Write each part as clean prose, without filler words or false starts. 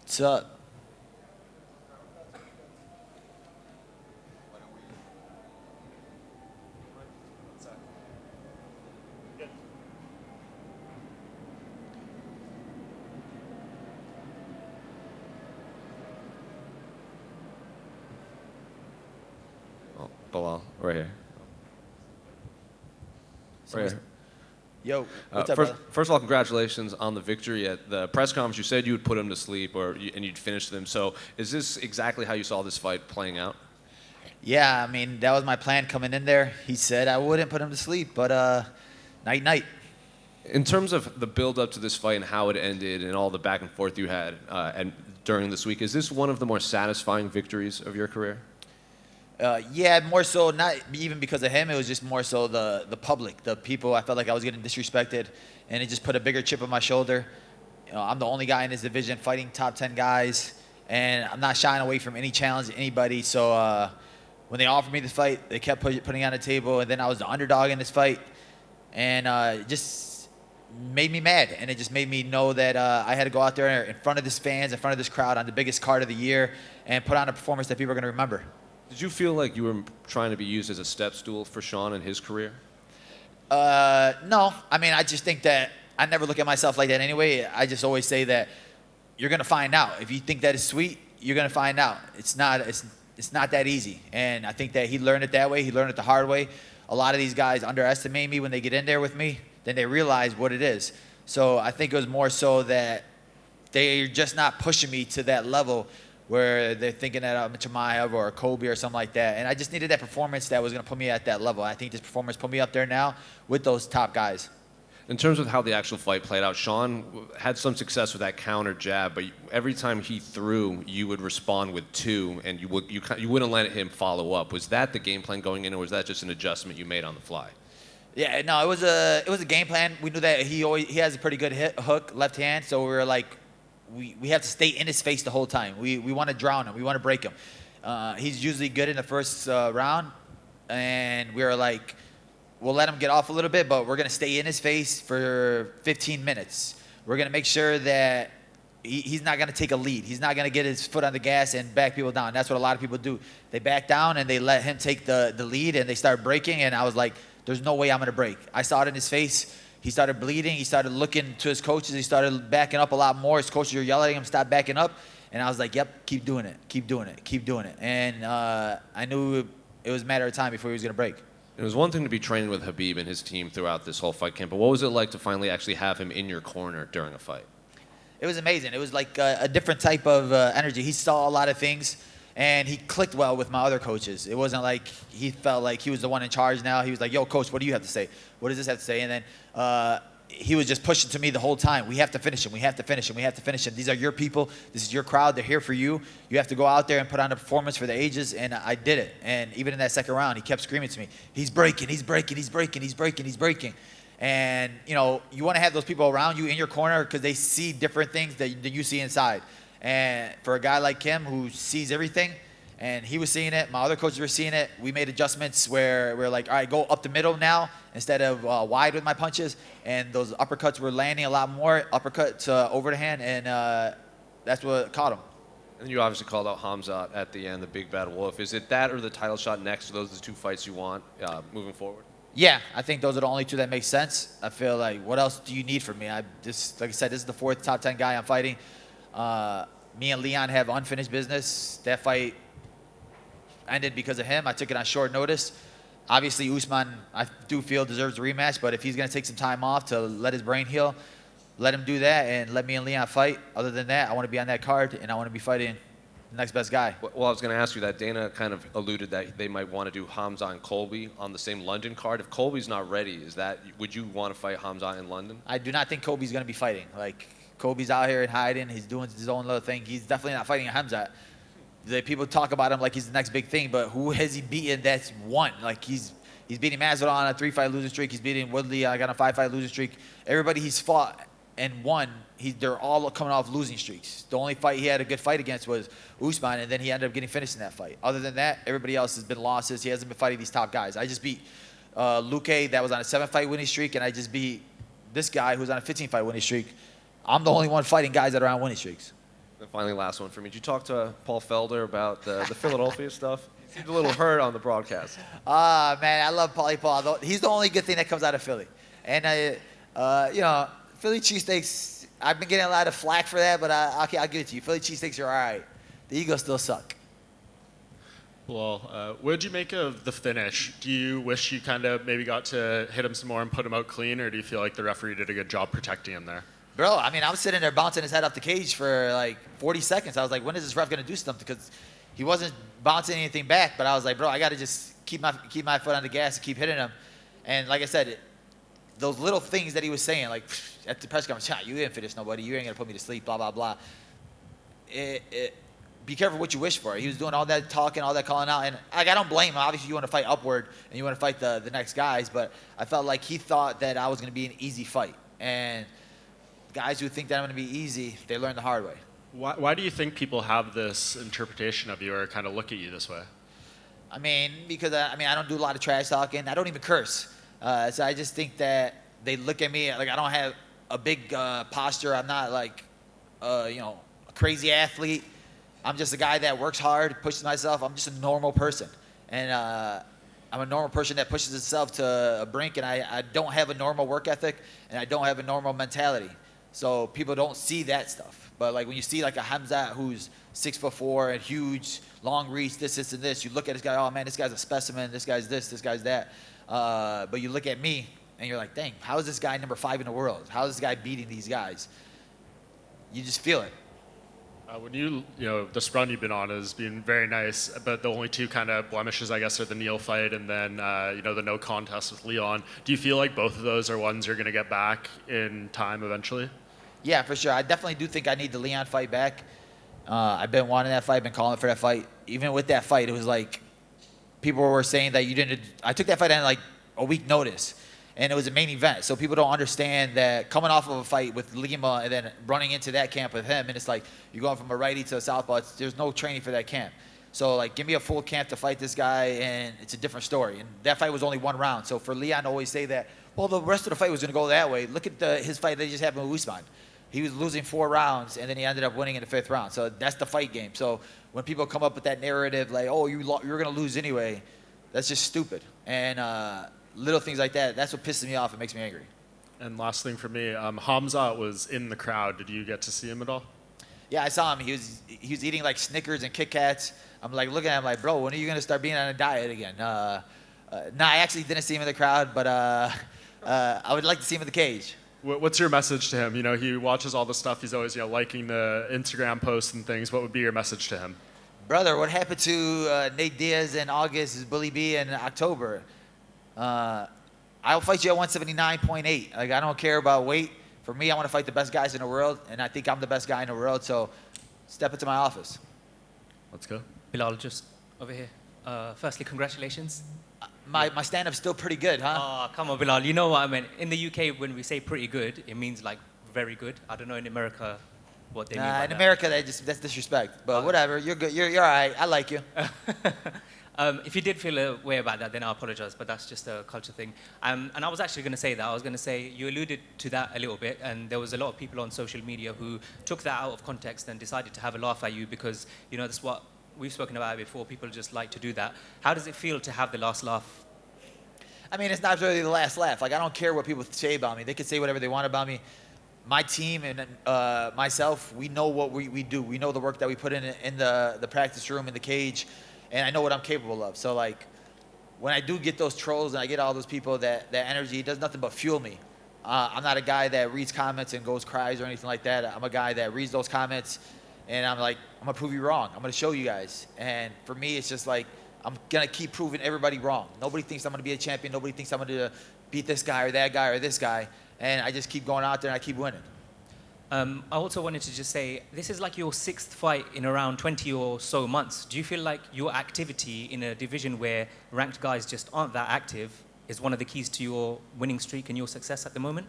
What's up? Oh, Belal, right here. Right here. Yo, what's up, brother? First of all, congratulations on the victory. At the press conference, you said you would put him to sleep and you'd finish them. So is this exactly how you saw this fight playing out? Yeah, I mean, that was my plan coming in there. He said I wouldn't put him to sleep, but night, night. In terms of the build up to this fight and how it ended and all the back and forth you had and during this week, is this one of the more satisfying victories of your career? Yeah, more so, not even because of him. It was just more so the public, the people. I felt like I was getting disrespected, and it just put a bigger chip on my shoulder. You know, I'm the only guy in this division fighting top 10 guys, and I'm not shying away from any challenge, anybody. So when they offered me the fight, they kept putting it on the table, and then I was the underdog in this fight, and it just made me mad, and it just made me know that I had to go out there in front of this fans, in front of this crowd on the biggest card of the year, and put on a performance that people are going to remember. Did you feel like you were trying to be used as a step stool for Sean in his career? No. I mean, I just think that I never look at myself like that anyway. I just always say that you're going to find out. If you think that is sweet, you're going to find out. It's not that easy. And I think that he learned it that way. He learned it the hard way. A lot of these guys underestimate me when they get in there with me. Then they realize what it is. So I think it was more so that they're just not pushing me to that level where they're thinking that I'm a Chimaev or a Kobe or something like that. And I just needed that performance that was going to put me at that level. I think this performance put me up there now with those top guys. In terms of how the actual fight played out, Sean had some success with that counter jab, but every time he threw, you would respond with two, and you wouldn't let him follow up. Was that the game plan going in, or was that just an adjustment you made on the fly? Yeah, no, it was a game plan. We knew that he has a pretty good hook, left hand, so we were like, we have to stay in his face the whole time. We want to drown him. We want to break him. He's usually good in the first round, and we were like, we'll let him get off a little bit, but we're going to stay in his face for 15 minutes. We're going to make sure that he's not going to take a lead. He's not going to get his foot on the gas and back people down. That's what a lot of people do. They back down, and they let him take the lead, and they start breaking, and I was like, there's no way I'm going to break. I saw it in his face. He started bleeding. He started looking to his coaches. He started backing up a lot more. His coaches were yelling at him, stop backing up. And I was like, yep, keep doing it, keep doing it, keep doing it. And I knew it was a matter of time before he was going to break. It was one thing to be training with Khabib and his team throughout this whole fight camp, but what was it like to finally actually have him in your corner during a fight? It was amazing. It was like a different type of energy. He saw a lot of things, and he clicked well with my other coaches. It wasn't like he felt like he was the one in charge now. He was like, yo, coach, what do you have to say? What does this have to say? And then he was just pushing to me the whole time. We have to finish him. We have to finish him. We have to finish him. These are your people. This is your crowd. They're here for you. You have to go out there and put on a performance for the ages, and I did it. And even in that second round, he kept screaming to me, he's breaking, he's breaking, he's breaking, he's breaking, he's breaking. And, you know, you want to have those people around you in your corner because they see different things that you see inside. And for a guy like him who sees everything, and he was seeing it, my other coaches were seeing it, we made adjustments where we're like, all right, go up the middle now instead of wide with my punches. And those uppercuts were landing a lot more, uppercut to over the hand, and that's what caught him. And you obviously called out Hamzat at the end, the big bad wolf. Is it that or the title shot next? Are those the two fights you want moving forward? Yeah, I think those are the only two that make sense. I feel like, what else do you need from me? Like I said, this is the fourth top 10 guy I'm fighting. Me and Leon have unfinished business. That fight ended because of him. I took it on short notice. Obviously, Usman, I do feel, deserves a rematch, but if he's going to take some time off to let his brain heal, let him do that and let me and Leon fight. Other than that, I want to be on that card, and I want to be fighting the next best guy. Well, I was going to ask you that. Dana kind of alluded that they might want to do Hamzat and Colby on the same London card. If Colby's not ready, would you want to fight Hamzat in London? I do not think Colby's going to be fighting. Like, Colby's out here and hiding. He's doing his own little thing. He's definitely not fighting Hamzat. The people talk about him like he's the next big thing, but who has he beaten that's won? Like, he's beating Masvidal on a 3-fight losing streak. He's beating Woodley. I got a 5-fight losing streak. Everybody he's fought and won, they're all coming off losing streaks. The only fight he had a good fight against was Usman, and then he ended up getting finished in that fight. Other than that, everybody else has been losses. He hasn't been fighting these top guys. I just beat Luque, that was on a 7-fight winning streak, and I just beat this guy who's on a 15-fight winning streak. I'm the only one fighting guys that are on winning streaks. And finally, last one for me. Did you talk to Paul Felder about the Philadelphia stuff? He seemed a little hurt on the broadcast. Man, I love Paulie Paul. He's the only good thing that comes out of Philly. And, Philly cheesesteaks, I've been getting a lot of flack for that, but I'll give it to you. Philly cheesesteaks are all right. The Eagles still suck. Well, what did you make of the finish? Do you wish you kind of maybe got to hit him some more and put him out clean, or do you feel like the referee did a good job protecting him there? Bro, I mean, I was sitting there bouncing his head off the cage for like 40 seconds. I was like, when is this ref going to do something? Because he wasn't bouncing anything back, but I was like, bro, I got to just keep my foot on the gas and keep hitting him. And like I said, those little things that he was saying, like at the press conference, you didn't finish nobody, you ain't going to put me to sleep, blah, blah, blah. Be careful what you wish for. He was doing all that talking, all that calling out, and like, I don't blame him. Obviously, you want to fight upward, and you want to fight the next guys, but I felt like he thought that I was going to be an easy fight. And guys who think that I'm going to be easy, they learn the hard way. Why do you think people have this interpretation of you or kind of look at you this way? I mean, because I don't do a lot of trash talking. I don't even curse. So I just think that they look at me like I don't have a big posture. I'm not like, a crazy athlete. I'm just a guy that works hard, pushes myself. I'm just a normal person. And I'm a normal person that pushes himself to a brink, and I don't have a normal work ethic, and I don't have a normal mentality. So people don't see that stuff. But like when you see like a Hamzat who's 6'4" and huge, long reach, this, and this, you look at this guy, oh man, this guy's a specimen, this guy's this guy's that. But you look at me, and you're like, dang, how is this guy number 5 in the world? How is this guy beating these guys? You just feel it. When the sprung you've been on has been very nice, but the only two kind of blemishes, I guess, are the Neil fight and then, the no contest with Leon. Do you feel like both of those are ones you're going to get back in time eventually? Yeah, for sure. I definitely do think I need the Leon fight back. I've been wanting that fight, been calling for that fight. Even with that fight, it was like people were saying that you didn't. I took that fight on like a week notice, and it was a main event. So people don't understand that coming off of a fight with Lima and then running into that camp with him, and it's like you're going from a righty to a southpaw. There's no training for that camp. So like, give me a full camp to fight this guy, and it's a different story. And that fight was only 1 round. So for Leon to always say that, well, the rest of the fight was going to go that way. Look at his fight that he just had with Usman. He was losing 4 rounds, and then he ended up winning in the 5th round. So that's the fight game. So when people come up with that narrative like, oh, you're going to lose anyway, that's just stupid. And little things like that, that's what pisses me off and makes me angry. And last thing for me, Hamza was in the crowd. Did you get to see him at all? Yeah, I saw him. He was eating like Snickers and Kit Kats. I'm like looking at him like, bro, when are you going to start being on a diet again? I actually didn't see him in the crowd, but I would like to see him in the cage. What's your message to him? He watches all the stuff. He's always liking the Instagram posts and things. What would be your message to him? Brother, what happened to Nate Diaz in August is Bully B in October. I'll fight you at 179.8. Like, I don't care about weight. For me, I want to fight the best guys in the world, and I think I'm the best guy in the world. So step into my office. Let's go. Bilal, just over here. Firstly, congratulations. My stand-up's still pretty good, huh? Oh, come on, Bilal. You know what I mean? In the UK, when we say pretty good, it means like very good. I don't know in America what they mean by in that. America, that's disrespect. But whatever, you're good. You're all right. I like you. If you did feel a way about that, then I apologize, but that's just a culture thing. And I was actually going to say that. I was going to say, you alluded to that a little bit, and there was a lot of people on social media who took that out of context and decided to have a laugh at you because, that's what we've spoken about before. People just like to do that. How does it feel to have the last laugh? I mean, it's not really the last laugh. Like, I don't care what people say about me. They can say whatever they want about me. My team and myself, we know what we do. We know the work that we put in the practice room, in the cage, and I know what I'm capable of. So, like, when I do get those trolls and I get all those people, that energy, it does nothing but fuel me. I'm not a guy that reads comments and cries or anything like that. I'm a guy that reads those comments, and I'm like, I'm going to prove you wrong. I'm going to show you guys. And for me, it's just like, I'm going to keep proving everybody wrong. Nobody thinks I'm going to be a champion. Nobody thinks I'm going to beat this guy or that guy or this guy. And I just keep going out there and I keep winning. I also wanted to just say, this is like your 6th fight in around 20 or so months. Do you feel like your activity in a division where ranked guys just aren't that active is one of the keys to your winning streak and your success at the moment?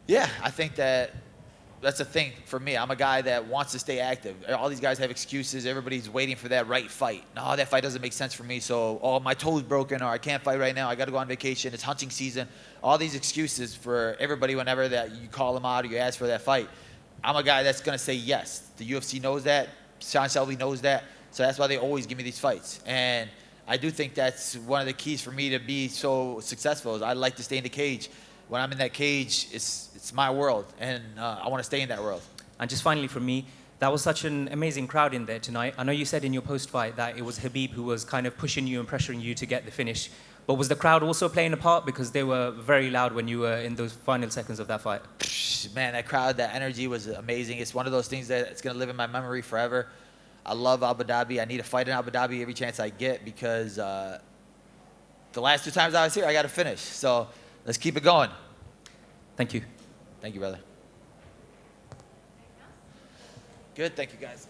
Yeah, I think that's the thing for me. I'm a guy that wants to stay active. All these guys have excuses. Everybody's waiting for that right fight. No, that fight doesn't make sense for me. So, oh, my toe's broken, or I can't fight right now. I got to go on vacation. It's hunting season. All these excuses for everybody whenever that you call them out or you ask for that fight. I'm a guy that's going to say yes. The UFC knows that. Sean Shelby knows that. So that's why they always give me these fights. And I do think that's one of the keys for me to be so successful is I like to stay in the cage. When I'm in that cage, it's my world, and I want to stay in that world. And just finally from me, that was such an amazing crowd in there tonight. I know you said in your post-fight that it was Khabib who was kind of pushing you and pressuring you to get the finish. But was the crowd also playing a part? Because they were very loud when you were in those final seconds of that fight. Man, that crowd, that energy was amazing. It's one of those things that it's going to live in my memory forever. I love Abu Dhabi. I need to fight in Abu Dhabi every chance I get because the last 2 times I was here, I got to finish. So let's keep it going. Thank you. Thank you, brother. Good. Thank you, guys.